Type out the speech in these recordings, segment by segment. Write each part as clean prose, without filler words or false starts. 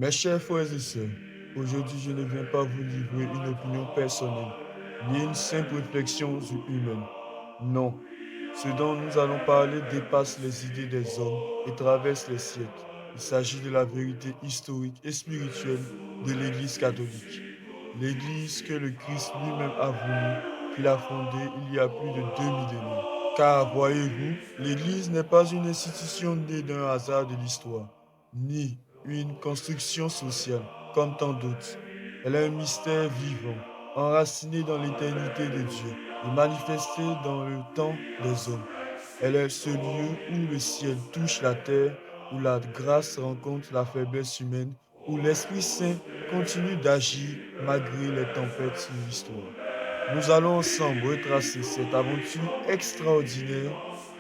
Mes chers frères et sœurs, aujourd'hui je ne viens pas vous livrer une opinion personnelle, ni une simple réflexion humaine. Non, ce dont nous allons parler dépasse les idées des hommes et traverse les siècles. Il s'agit de la vérité historique et spirituelle de l'Église catholique. L'Église que le Christ lui-même a voulu, qu'il a fondée il y a plus de 2 millénaires. Car, voyez-vous, l'Église n'est pas une institution née d'un hasard de l'histoire, ni une construction sociale, comme tant d'autres. Elle est un mystère vivant, enraciné dans l'éternité de Dieu et manifesté dans le temps des hommes. Elle est ce lieu où le ciel touche la terre, où la grâce rencontre la faiblesse humaine, où l'Esprit Saint continue d'agir malgré les tempêtes de l'histoire. Nous allons ensemble retracer cette aventure extraordinaire,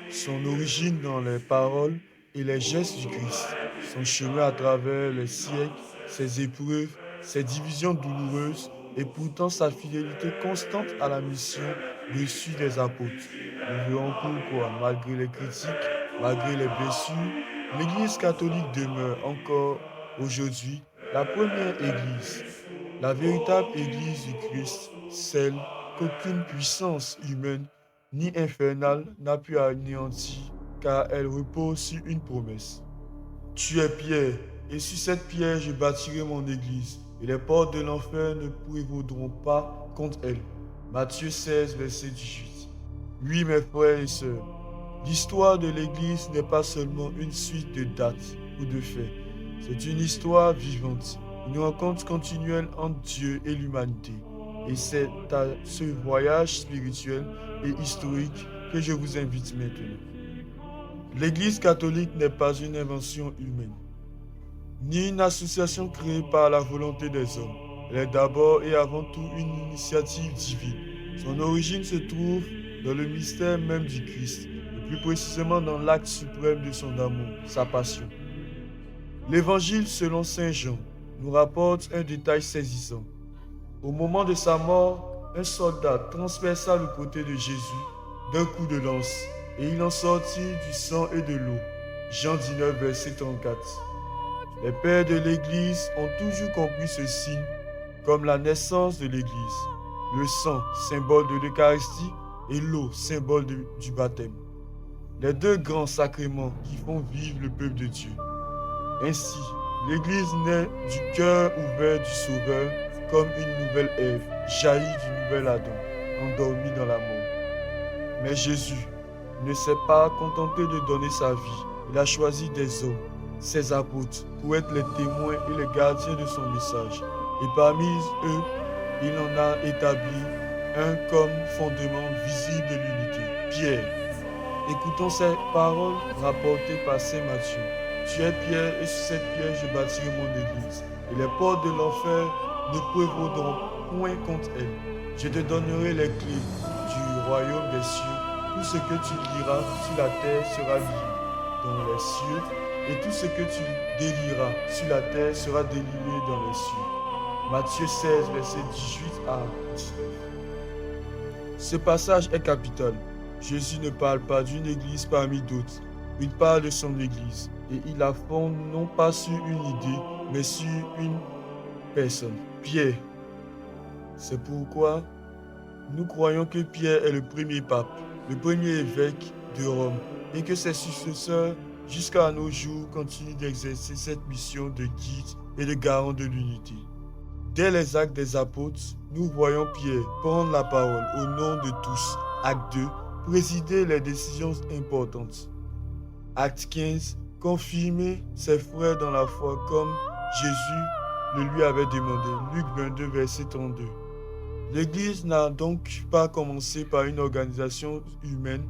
son origine dans les paroles et les gestes du Christ, son chemin à travers les siècles, ses épreuves, ses divisions douloureuses et pourtant sa fidélité constante à la mission reçue des apôtres. Nous verrons pourquoi, malgré les critiques, malgré les blessures, l'Église catholique demeure encore aujourd'hui la première Église, la véritable Église du Christ, celle qu'aucune puissance humaine ni infernale n'a pu anéantir, car elle repose sur une promesse. Tu es Pierre, et sur cette pierre je bâtirai mon Église, et les portes de l'enfer ne prévaudront pas contre elle. Matthieu 16, verset 18. Oui, mes frères et sœurs, l'histoire de l'Église n'est pas seulement une suite de dates ou de faits, c'est une histoire vivante, une rencontre continuelle entre Dieu et l'humanité. Et c'est à ce voyage spirituel et historique que je vous invite maintenant. L'Église catholique n'est pas une invention humaine, ni une association créée par la volonté des hommes. Elle est d'abord et avant tout une initiative divine. Son origine se trouve dans le mystère même du Christ, et plus précisément dans l'acte suprême de son amour, sa passion. L'Évangile selon Saint Jean nous rapporte un détail saisissant. Au moment de sa mort, un soldat transperça le côté de Jésus d'un coup de lance, et il en sortit du sang et de l'eau. Jean 19, verset 34. Les pères de l'Église ont toujours compris ce signe comme la naissance de l'Église. Le sang, symbole de l'Eucharistie, et l'eau, symbole du baptême. Les deux grands sacrements qui font vivre le peuple de Dieu. Ainsi, l'Église naît du cœur ouvert du Sauveur comme une nouvelle Ève, jaillie du nouvel Adam, endormi dans la mort. Mais Jésus ne s'est pas contenté de donner sa vie. Il a choisi des hommes, ses apôtres, pour être les témoins et les gardiens de son message. Et parmi eux, il en a établi un comme fondement visible de l'unité, Pierre. Écoutons ces paroles rapportées par Saint Matthieu. Tu es Pierre, et sur cette pierre je bâtirai mon église, et les portes de l'enfer ne prévaudront point contre elle. Je te donnerai les clés du royaume des cieux. Tout ce que tu liras sur la terre sera lié dans les cieux, et tout ce que tu délieras sur la terre sera délié dans les cieux. Matthieu 16, verset 18 à 19. Ce passage est capital. Jésus ne parle pas d'une église parmi d'autres. Il parle de son église et il la fonde non pas sur une idée, mais sur une personne, Pierre. C'est pourquoi nous croyons que Pierre est le premier pape, le premier évêque de Rome et que ses successeurs, jusqu'à nos jours, continuent d'exercer cette mission de guide et de garant de l'unité. Dès les actes des apôtres, nous voyons Pierre prendre la parole au nom de tous. Acte 2, présider les décisions importantes. Acte 15, confirmer ses frères dans la foi comme Jésus le lui avait demandé. Luc 22, verset 32. L'Église n'a donc pas commencé par une organisation humaine,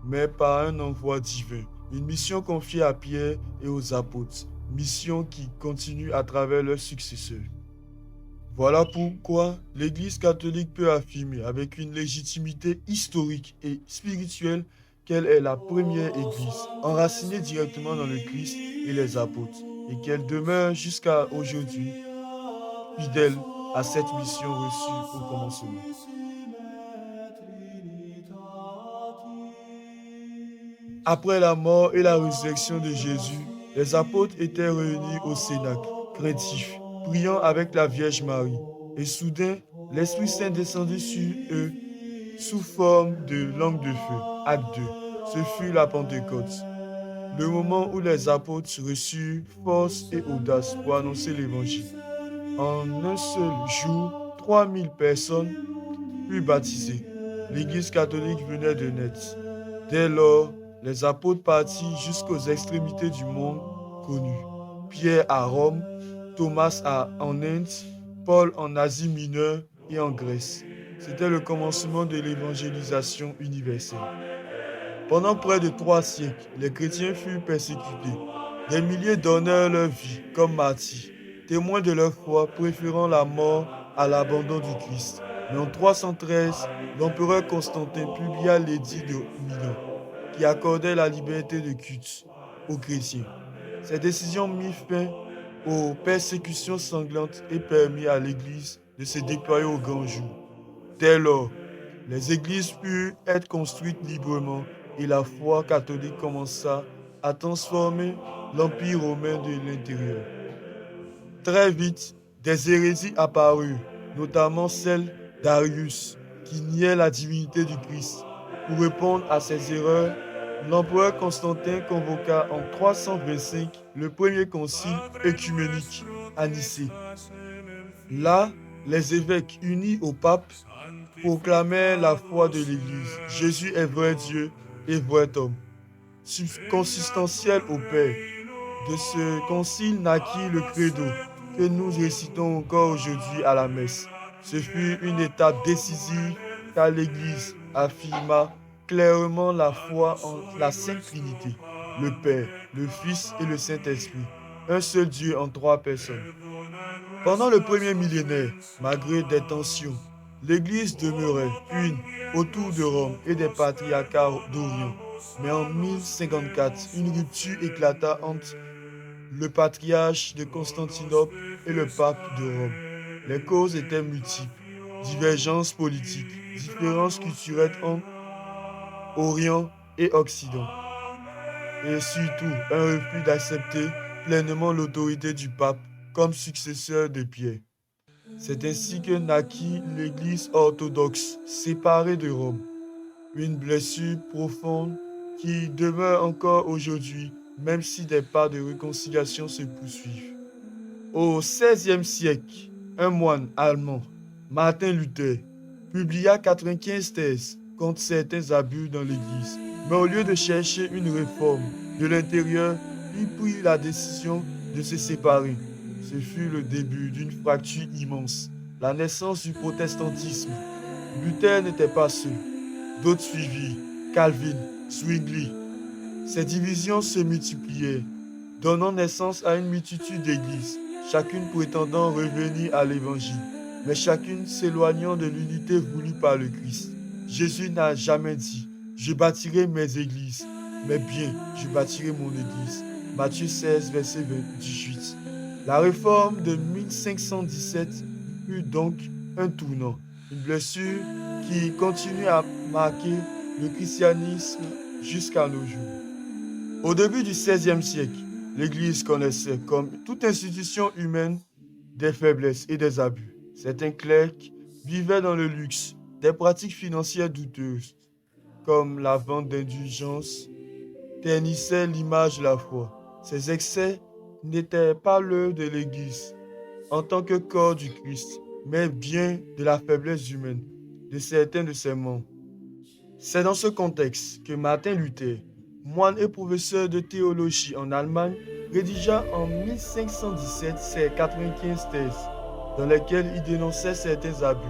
mais par un envoi divin. Une mission confiée à Pierre et aux apôtres. Mission qui continue à travers leurs successeurs. Voilà pourquoi l'Église catholique peut affirmer avec une légitimité historique et spirituelle qu'elle est la première Église, enracinée directement dans le Christ et les apôtres, et qu'elle demeure jusqu'à aujourd'hui fidèle à cette mission reçue au commencement. Après la mort et la résurrection de Jésus, les apôtres étaient réunis au Cénacle, craintifs, priant avec la Vierge Marie. Et soudain, l'Esprit Saint descendit sur eux sous forme de langue de feu. Acte 2. Ce fut la Pentecôte, le moment où les apôtres reçurent force et audace pour annoncer l'Évangile. En un seul jour, 3000 personnes furent baptisées. L'Église catholique venait de naître. Dès lors, les apôtres partirent jusqu'aux extrémités du monde connu. Pierre à Rome, Thomas en Inde, Paul en Asie mineure et en Grèce. C'était le commencement de l'évangélisation universelle. Pendant près de 3 siècles, les chrétiens furent persécutés. Des milliers donnèrent leur vie comme martyrs, témoins de leur foi, préférant la mort à l'abandon du Christ. Mais en 313, l'empereur Constantin publia l'édit de Milan, qui accordait la liberté de culte aux chrétiens. Cette décision mit fin aux persécutions sanglantes et permit à l'Église de se déployer au grand jour. Dès lors, les églises purent être construites librement et la foi catholique commença à transformer l'Empire romain de l'intérieur. Très vite, des hérésies apparurent, notamment celle d'Arius, qui niait la divinité du Christ. Pour répondre à ces erreurs, l'empereur Constantin convoqua en 325 le premier concile œcuménique à Nicée. Là, les évêques unis au pape proclamèrent la foi de l'Église. Jésus est vrai Dieu et vrai homme, consubstantiel au Père. De ce concile naquit le credo que nous récitons encore aujourd'hui à la messe. Ce fut une étape décisive car l'Église affirma clairement la foi en la Sainte Trinité, le Père, le Fils et le Saint-Esprit, un seul Dieu en 3 personnes. Pendant le premier millénaire, malgré des tensions, l'Église demeurait une autour de Rome et des patriarcats d'Orient. Mais en 1054, une rupture éclata entre le patriarche de Constantinople et le pape de Rome. Les causes étaient multiples: divergences politiques, différences culturelles entre Orient et Occident, et surtout un refus d'accepter pleinement l'autorité du pape comme successeur de Pierre. C'est ainsi que naquit l'Église orthodoxe, séparée de Rome, une blessure profonde qui demeure encore aujourd'hui, même si des pas de réconciliation se poursuivent. Au XVIe siècle, un moine allemand, Martin Luther, publia 95 thèses contre certains abus dans l'Église. Mais au lieu de chercher une réforme de l'intérieur, il prit la décision de se séparer. Ce fut le début d'une fracture immense, la naissance du protestantisme. Luther n'était pas seul. D'autres suivirent: Calvin, Zwingli. Ces divisions se multipliaient, donnant naissance à une multitude d'églises, chacune prétendant revenir à l'Évangile, mais chacune s'éloignant de l'unité voulue par le Christ. Jésus n'a jamais dit: je bâtirai mes églises, mais bien, je bâtirai mon église. Matthieu 16, verset 18. La réforme de 1517 fut donc un tournant, une blessure qui continue à marquer le christianisme jusqu'à nos jours. Au début du XVIe siècle, l'Église connaissait, comme toute institution humaine, des faiblesses et des abus. Certains clercs vivaient dans le luxe, des pratiques financières douteuses, comme la vente d'indulgences, ternissaient l'image de la foi. Ces excès n'étaient pas l'œuvre de l'Église en tant que corps du Christ, mais bien de la faiblesse humaine de certains de ses membres. C'est dans ce contexte que Martin Luther, moine et professeur de théologie en Allemagne, rédigea en 1517 ses 95 thèses, dans lesquelles il dénonçait certains abus.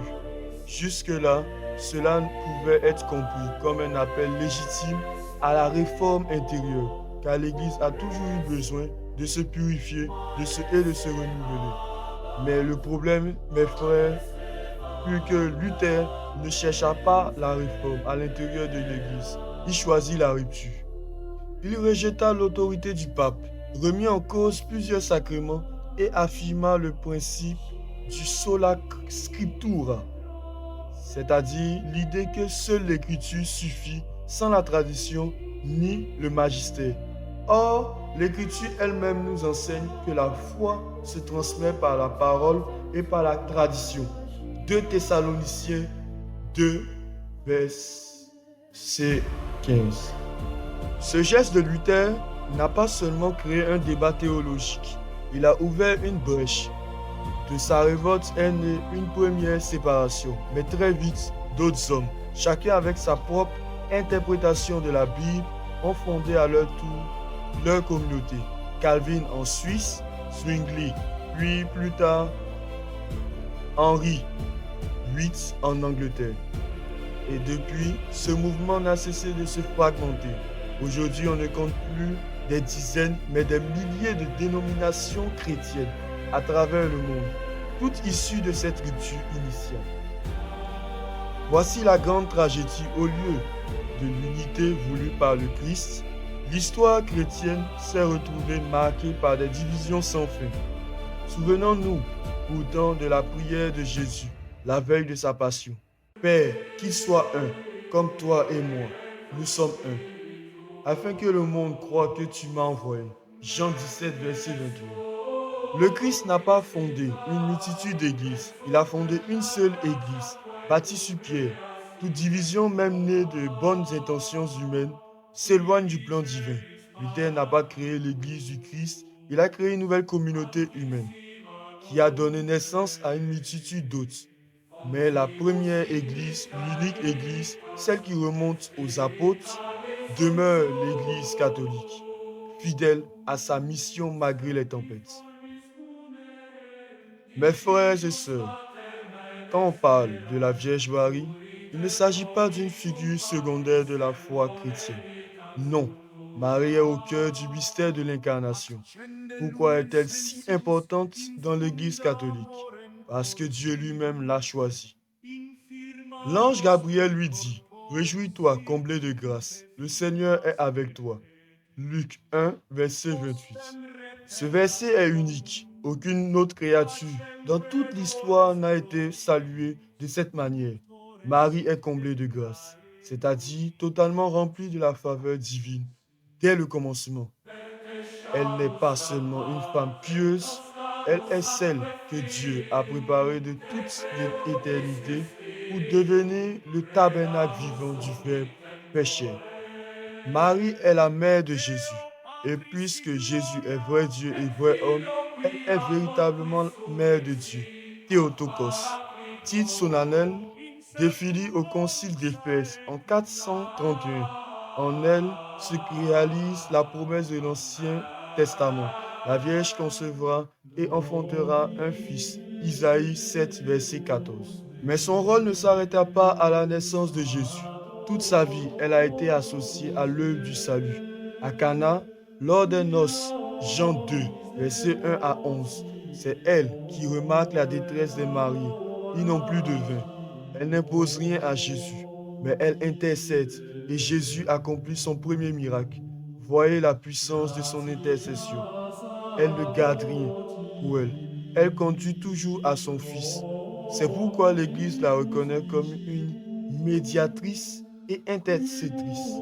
Jusque-là, cela pouvait être compris comme un appel légitime à la réforme intérieure, car l'Église a toujours eu besoin de se purifier et de se renouveler. Mais le problème, mes frères, fut que Luther ne chercha pas la réforme à l'intérieur de l'Église. Il choisit la rupture. Il rejeta l'autorité du pape, remit en cause plusieurs sacrements et affirma le principe du sola scriptura, c'est-à-dire l'idée que seule l'écriture suffit sans la tradition ni le magistère. Or, l'Écriture elle-même nous enseigne que la foi se transmet par la parole et par la tradition. 2 Thessaloniciens 2, verset 15. Ce geste de Luther n'a pas seulement créé un débat théologique, il a ouvert une brèche. De sa révolte est née une première séparation, mais très vite, d'autres hommes, chacun avec sa propre interprétation de la Bible, ont fondé à leur tour leur communauté. Calvin en Suisse, Zwingli, puis plus tard Henri VIII en Angleterre. Et depuis, ce mouvement n'a cessé de se fragmenter. Aujourd'hui, on ne compte plus des dizaines, mais des milliers de dénominations chrétiennes à travers le monde, toutes issues de cette rupture initiale. Voici la grande tragédie. Au lieu de l'unité voulue par le Christ, l'histoire chrétienne s'est retrouvée marquée par des divisions sans fin. Souvenons-nous pourtant de la prière de Jésus, la veille de sa passion. Père, qu'il soit un, comme toi et moi, nous sommes un, afin que le monde croie que tu m'as envoyé. Jean 17, verset 21. Le Christ n'a pas fondé une multitude d'églises, il a fondé une seule église, bâtie sur pierre. Toute division, même née de bonnes intentions humaines, s'éloigne du plan divin. Luther n'a pas créé l'église du Christ, il a créé une nouvelle communauté humaine, qui a donné naissance à une multitude d'autres. Mais la première église, l'unique église, celle qui remonte aux apôtres, demeure l'église catholique, fidèle à sa mission malgré les tempêtes. Mes frères et sœurs, quand on parle de la Vierge Marie, il ne s'agit pas d'une figure secondaire de la foi chrétienne. Non, Marie est au cœur du mystère de l'incarnation. Pourquoi est-elle si importante dans l'Église catholique? Parce que Dieu lui-même l'a choisie. L'ange Gabriel lui dit, « Réjouis-toi, comblé de grâce, le Seigneur est avec toi. » Luc 1, verset 28. Ce verset est unique. Aucune autre créature dans toute l'histoire n'a été saluée de cette manière. Marie est comblée de grâce, c'est-à-dire totalement remplie de la faveur divine dès le commencement. Elle n'est pas seulement une femme pieuse, elle est celle que Dieu a préparée de toute éternité pour devenir le tabernacle vivant du Verbe fait chair. Marie est la mère de Jésus. Et puisque Jésus est vrai Dieu et vrai homme, elle est véritablement mère de Dieu. Théotokos. Titre solennel défini au concile d'Éphèse en 431. En elle se réalise la promesse de l'Ancien Testament. La Vierge concevra et enfantera un fils. Isaïe 7, verset 14. Mais son rôle ne s'arrêta pas à la naissance de Jésus. Toute sa vie, elle a été associée à l'œuvre du salut. À Cana, lors des noces, Jean 2, versets 1 à 11, c'est elle qui remarque la détresse des mariés. Ils n'ont plus de vin. Elle n'impose rien à Jésus, mais elle intercède et Jésus accomplit son premier miracle. Voyez la puissance de son intercession. Elle ne garde rien pour elle. Elle conduit toujours à son Fils. C'est pourquoi l'Église la reconnaît comme une médiatrice et intercétrice.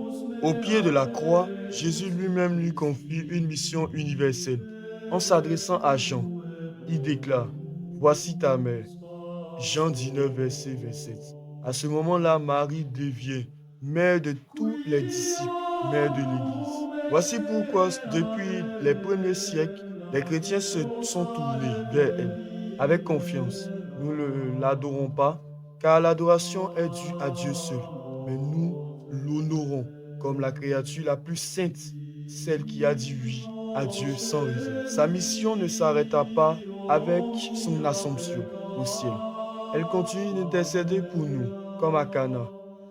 Au pied de la croix, Jésus lui-même lui confie une mission universelle. En s'adressant à Jean, il déclare, « Voici ta mère. » Jean 19, verset 27. À ce moment-là, Marie devient mère de tous les disciples, mère de l'Église. Voici pourquoi, depuis les premiers siècles, les chrétiens se sont tournés vers elle avec confiance. Nous ne l'adorons pas, car l'adoration est due à Dieu seul. Mais nous l'honorons comme la créature la plus sainte, celle qui a dit oui à Dieu sans réserve. Sa mission ne s'arrêta pas avec son assomption au ciel. Elle continue d'intercéder pour nous, comme à Cana.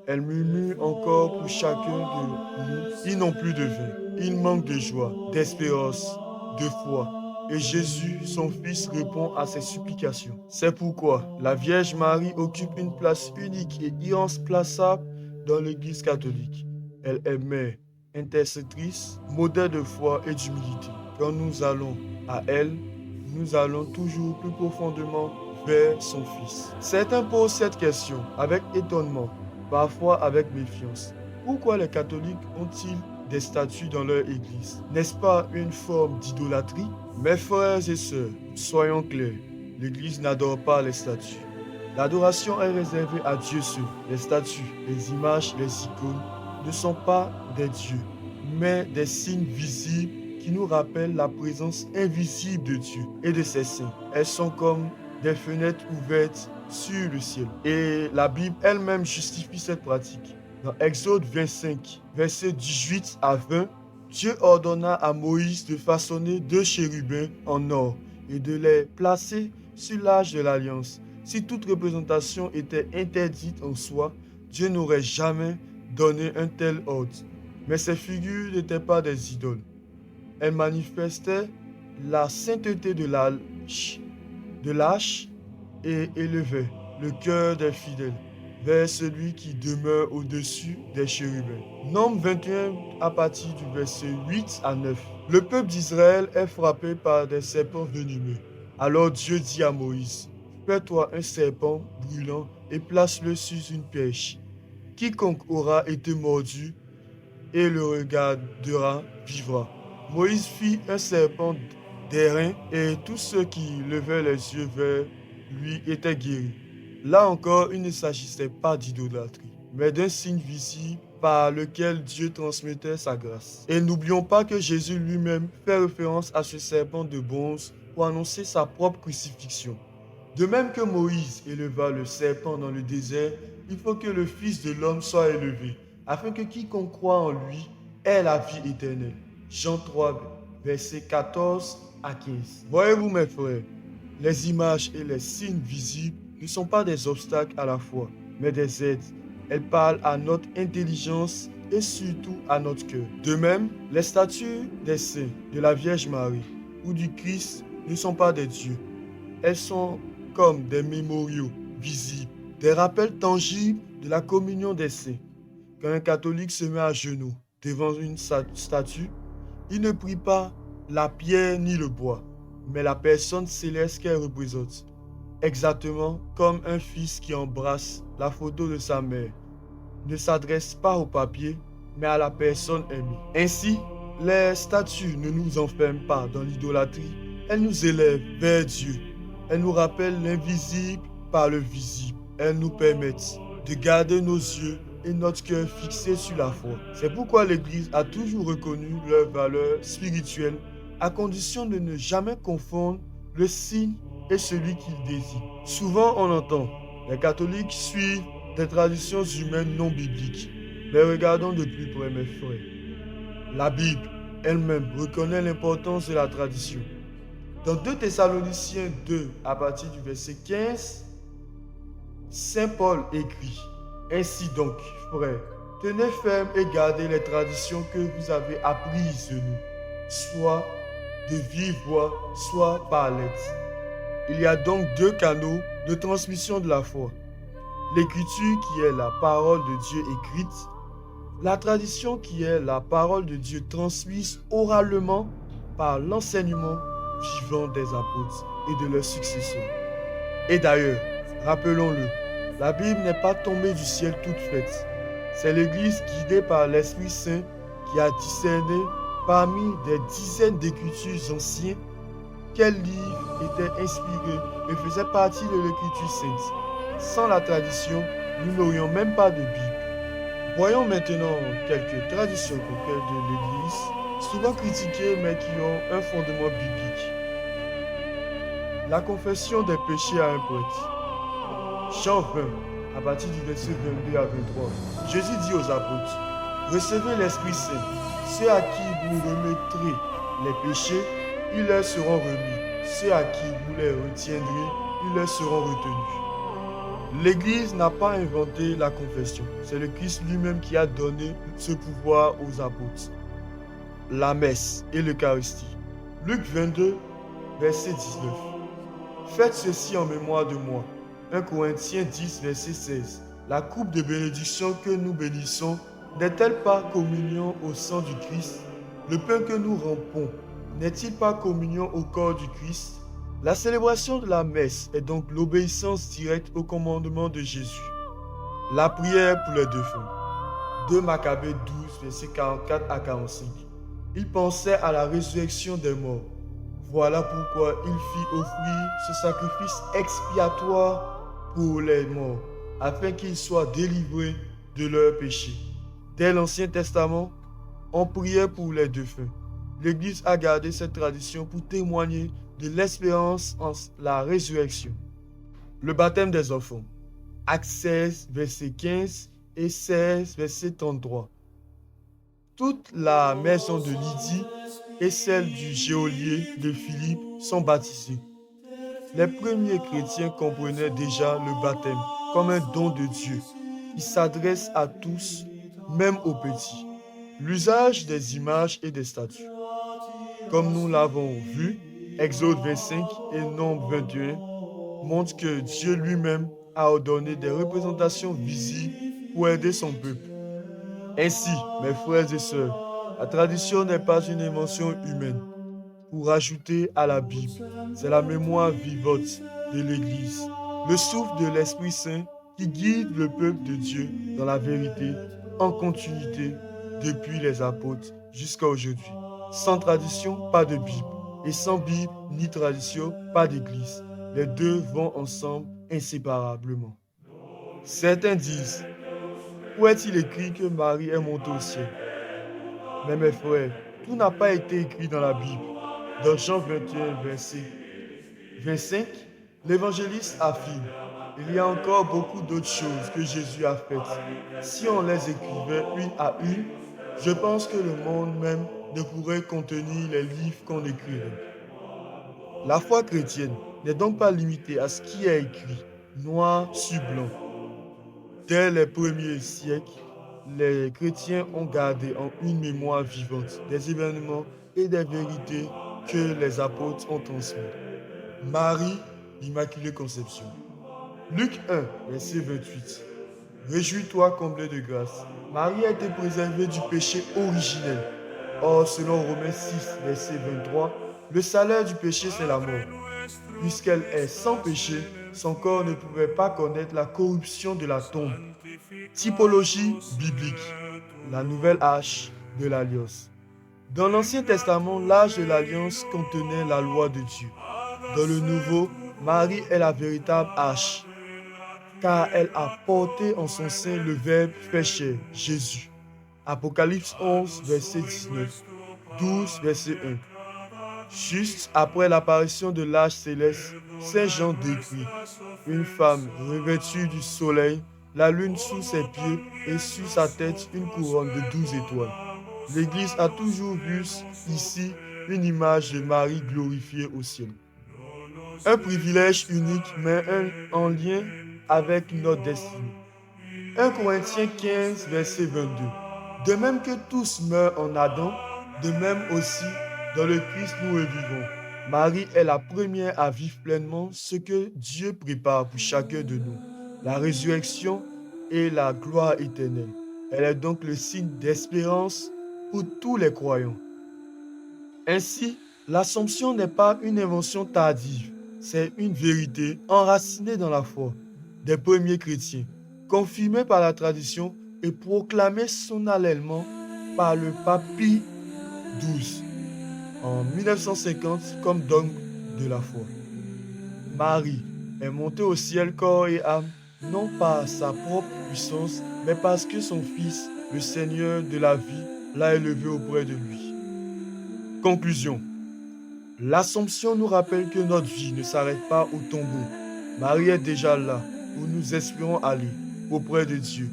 Elle murmure encore pour chacun de nous. Ils n'ont plus de vin. Ils manquent de joie, d'espérance, de foi. Et Jésus, son Fils, répond à ses supplications. C'est pourquoi la Vierge Marie occupe une place unique et irremplaçable dans l'Église catholique. Elle est mère, intercétrice, modèle de foi et d'humilité. Quand nous allons à elle, nous allons toujours plus profondément vers son Fils. Certains posent cette question avec étonnement, parfois avec méfiance. Pourquoi les catholiques ont-ils des statues dans leur église. N'est-ce pas une forme d'idolâtrie? Mes frères et sœurs, soyons clairs, l'église n'adore pas les statues. L'adoration est réservée à Dieu seul. Les statues, les images, les icônes ne sont pas des dieux, mais des signes visibles qui nous rappellent la présence invisible de Dieu et de ses saints. Elles sont comme des fenêtres ouvertes sur le ciel. Et la Bible elle-même justifie cette pratique. Dans Exode 25, versets 18 à 20, Dieu ordonna à Moïse de façonner 2 chérubins en or et de les placer sur l'arche de l'alliance. Si toute représentation était interdite en soi, Dieu n'aurait jamais donné un tel ordre. Mais ces figures n'étaient pas des idoles. Elles manifestaient la sainteté de l'arche et élevaient le cœur des fidèles vers celui qui demeure au-dessus des chérubins. Nombre 21 à partir du verset 8 à 9. Le peuple d'Israël est frappé par des serpents venimeux. Alors Dieu dit à Moïse, fais-toi un serpent brûlant et place-le sur une perche. Quiconque aura été mordu et le regardera vivra. Moïse fit un serpent d'airain et tous ceux qui levaient les yeux vers lui étaient guéris. Là encore, il ne s'agissait pas d'idolâtrie, mais d'un signe visible par lequel Dieu transmettait sa grâce. Et n'oublions pas que Jésus lui-même fait référence à ce serpent de bronze pour annoncer sa propre crucifixion. De même que Moïse éleva le serpent dans le désert, il faut que le Fils de l'homme soit élevé, afin que quiconque croit en lui ait la vie éternelle. Jean 3, versets 14 à 15. Voyez-vous mes frères, les images et les signes visibles ne sont pas des obstacles à la foi, mais des aides. Elles parlent à notre intelligence et surtout à notre cœur. De même, les statues des saints, de la Vierge Marie ou du Christ ne sont pas des dieux. Elles sont comme des mémoriaux visibles, des rappels tangibles de la communion des saints. Quand un catholique se met à genoux devant une statue, il ne prie pas la pierre ni le bois, mais la personne céleste qu'elle représente. Exactement comme un fils qui embrasse la photo de sa mère ne s'adresse pas au papier, mais à la personne aimée. Ainsi, les statues ne nous enferment pas dans l'idolâtrie, elles nous élèvent vers Dieu. Elles nous rappellent l'invisible par le visible. Elles nous permettent de garder nos yeux et notre cœur fixés sur la foi. C'est pourquoi l'Église a toujours reconnu leur valeur spirituelle, à condition de ne jamais confondre le signe et celui qu'il désigne. Souvent on entend, les catholiques suivent des traditions humaines non bibliques. Mais regardons de plus près mes frères. La Bible elle-même reconnaît l'importance de la tradition. Dans 2 Thessaloniciens 2, à partir du verset 15, Saint Paul écrit, « Ainsi donc, frères, tenez ferme et gardez les traditions que vous avez apprises de nous, soit de vive voix, soit par lettre. » Il y a donc 2 canaux de transmission de la foi. L'écriture qui est la parole de Dieu écrite, la tradition qui est la parole de Dieu transmise oralement par l'enseignement vivant des apôtres et de leurs successeurs. Et d'ailleurs, rappelons-le, la Bible n'est pas tombée du ciel toute faite. C'est l'Église guidée par l'Esprit Saint qui a discerné parmi des dizaines d'écritures anciennes quel livre était inspiré et faisait partie de l'Écriture sainte. Sans la tradition, nous n'aurions même pas de Bible. Voyons maintenant quelques traditions concrètes de l'Église, souvent critiquées mais qui ont un fondement biblique. La confession des péchés à un prêtre. Jean 20, à partir du verset 22 à 23. Jésus dit aux apôtres, « Recevez l'Esprit Saint, ceux à qui vous remettrez les péchés, ils leur seront remis. Ceux à qui vous les retiendrez, ils leur seront retenus. » L'Église n'a pas inventé la confession. C'est le Christ lui-même qui a donné ce pouvoir aux apôtres. La messe et l'Eucharistie. Luc 22, verset 19. Faites ceci en mémoire de moi. 1 Corinthiens 10, verset 16. La coupe de bénédiction que nous bénissons n'est-elle pas communion au sang du Christ? Le pain que nous rompons n'est-il pas communion au corps du Christ? La célébration de la messe est donc l'obéissance directe au commandement de Jésus. La prière pour les défunts. 2 Maccabées 12, versets 44 à 45. Il pensait à la résurrection des morts. Voilà pourquoi il fit offrir ce sacrifice expiatoire pour les morts, afin qu'ils soient délivrés de leurs péchés. Dès l'Ancien Testament, on priait pour les défunts. L'Église a gardé cette tradition pour témoigner de l'espérance en la résurrection. Le baptême des enfants. Actes 16, verset 15 et 16, verset 33. Toute la maison de Lydie et celle du geôlier de Philippe sont baptisées. Les premiers chrétiens comprenaient déjà le baptême comme un don de Dieu. Il s'adresse à tous, même aux petits. L'usage des images et des statues. Comme nous l'avons vu, Exode 25 et Nombre 21 montrent que Dieu lui-même a ordonné des représentations visibles pour aider son peuple. Ainsi, mes frères et sœurs, la tradition n'est pas une invention humaine pour ajouter à la Bible. C'est la mémoire vivante de l'Église, le souffle de l'Esprit Saint qui guide le peuple de Dieu dans la vérité en continuité depuis les apôtres jusqu'à aujourd'hui. Sans tradition, pas de Bible. Et sans Bible ni tradition, pas d'Église. Les deux vont ensemble inséparablement. Certains disent, où est-il écrit que Marie est montée au ciel? Mais mes frères, tout n'a pas été écrit dans la Bible. Dans Jean 21, verset 25, l'évangéliste affirme, il y a encore beaucoup d'autres choses que Jésus a faites. Si on les écrivait une à une, je pense que le monde même ne pourrait contenir les livres qu'on écrirait. La foi chrétienne n'est donc pas limitée à ce qui est écrit, noir sur blanc. Dès les premiers siècles, les chrétiens ont gardé en une mémoire vivante des événements et des vérités que les apôtres ont transmis. Marie, l'Immaculée Conception. Luc 1, verset 28. Réjouis-toi, comblé de grâce. Marie a été préservée du péché originel. Or, selon Romains 6, verset 23, le salaire du péché, c'est la mort. Puisqu'elle est sans péché, son corps ne pouvait pas connaître la corruption de la tombe. Typologie biblique. La nouvelle arche de l'Alliance. Dans l'Ancien Testament, l'arche de l'Alliance contenait la loi de Dieu. Dans le Nouveau, Marie est la véritable arche, car elle a porté en son sein le Verbe fait chair, Jésus. Apocalypse 11, verset 19, 12, verset 1. Juste après l'apparition de l'arche céleste, Saint Jean décrit une femme revêtue du soleil, la lune sous ses pieds et sur sa tête une couronne de 12 étoiles. L'Église a toujours vu ici une image de Marie glorifiée au ciel. Un privilège unique, mais en lien avec notre destinée. 1 Corinthiens 15, verset 22. De même que tous meurent en Adam, de même aussi dans le Christ nous revivons. Marie est la première à vivre pleinement ce que Dieu prépare pour chacun de nous, la résurrection et la gloire éternelle. Elle est donc le signe d'espérance pour tous les croyants. Ainsi, l'Assomption n'est pas une invention tardive, c'est une vérité enracinée dans la foi des premiers chrétiens, confirmée par la tradition et proclamée solennellement par le pape Pie XII en 1950 comme dogme de la foi. Marie est montée au ciel corps et âme, non par sa propre puissance, mais parce que son Fils, le Seigneur de la vie, l'a élevé auprès de lui. Conclusion. L'Assomption nous rappelle que notre vie ne s'arrête pas au tombeau. Marie est déjà là, où nous espérons aller, auprès de Dieu.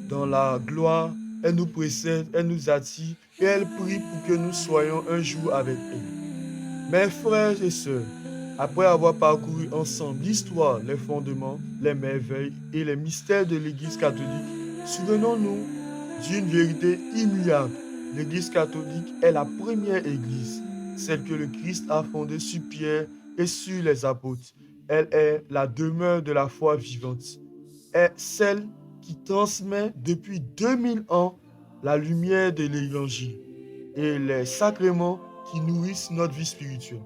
Dans la gloire, elle nous précède, elle nous attire et elle prie pour que nous soyons un jour avec elle. Mes frères et sœurs, après avoir parcouru ensemble l'histoire, les fondements, les merveilles et les mystères de l'Église catholique, souvenons-nous d'une vérité immuable. L'Église catholique est la première Église, celle que le Christ a fondée sur Pierre et sur les apôtres. Elle est la demeure de la foi vivante. Est celle qui transmet depuis 2000 ans la lumière de l'Évangile et les sacrements qui nourrissent notre vie spirituelle.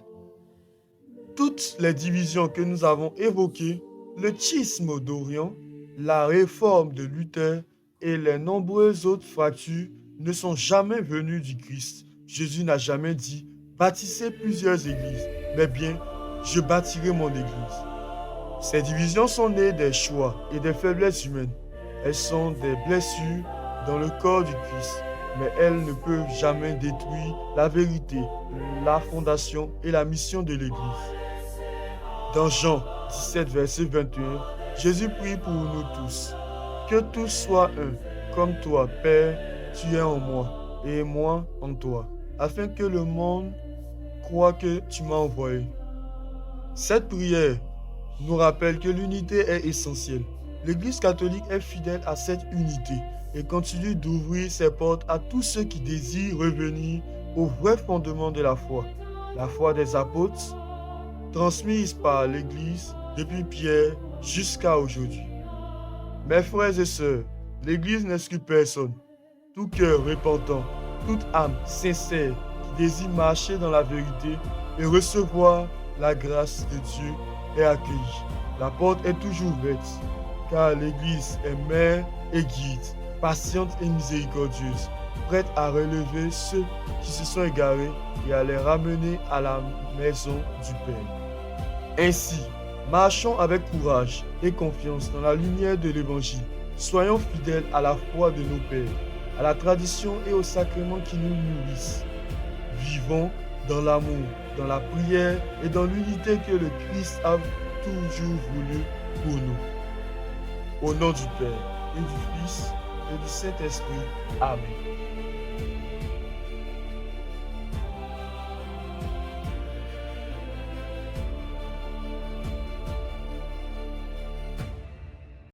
Toutes les divisions que nous avons évoquées, le schisme d'Orient, la réforme de Luther, et les nombreuses autres fractures ne sont jamais venues du Christ. Jésus n'a jamais dit « bâtissez plusieurs églises », mais bien « je bâtirai mon église ». Ces divisions sont nées des choix et des faiblesses humaines. Elles sont des blessures dans le corps du Christ, mais elles ne peuvent jamais détruire la vérité, la fondation et la mission de l'Église. Dans Jean 17, verset 21, Jésus prie pour nous tous. Que tous soient un, comme toi, Père, tu es en moi, et moi en toi, afin que le monde croie que tu m'as envoyé. Cette prière nous rappelle que l'unité est essentielle. L'Église catholique est fidèle à cette unité et continue d'ouvrir ses portes à tous ceux qui désirent revenir au vrai fondement de la foi des apôtres, transmise par l'Église depuis Pierre jusqu'à aujourd'hui. Mes frères et sœurs, l'Église n'exclut personne. Tout cœur repentant, toute âme sincère qui désire marcher dans la vérité et recevoir la grâce de Dieu est accueillie. La porte est toujours ouverte, car l'Église est mère et guide, patiente et miséricordieuse, prête à relever ceux qui se sont égarés et à les ramener à la maison du Père. Ainsi, marchons avec courage et confiance dans la lumière de l'Évangile. Soyons fidèles à la foi de nos pères, à la tradition et aux sacrements qui nous nourrissent. Vivons dans l'amour, dans la prière et dans l'unité que le Christ a toujours voulu pour nous. Au nom du Père et du Fils et du Saint-Esprit. Amen.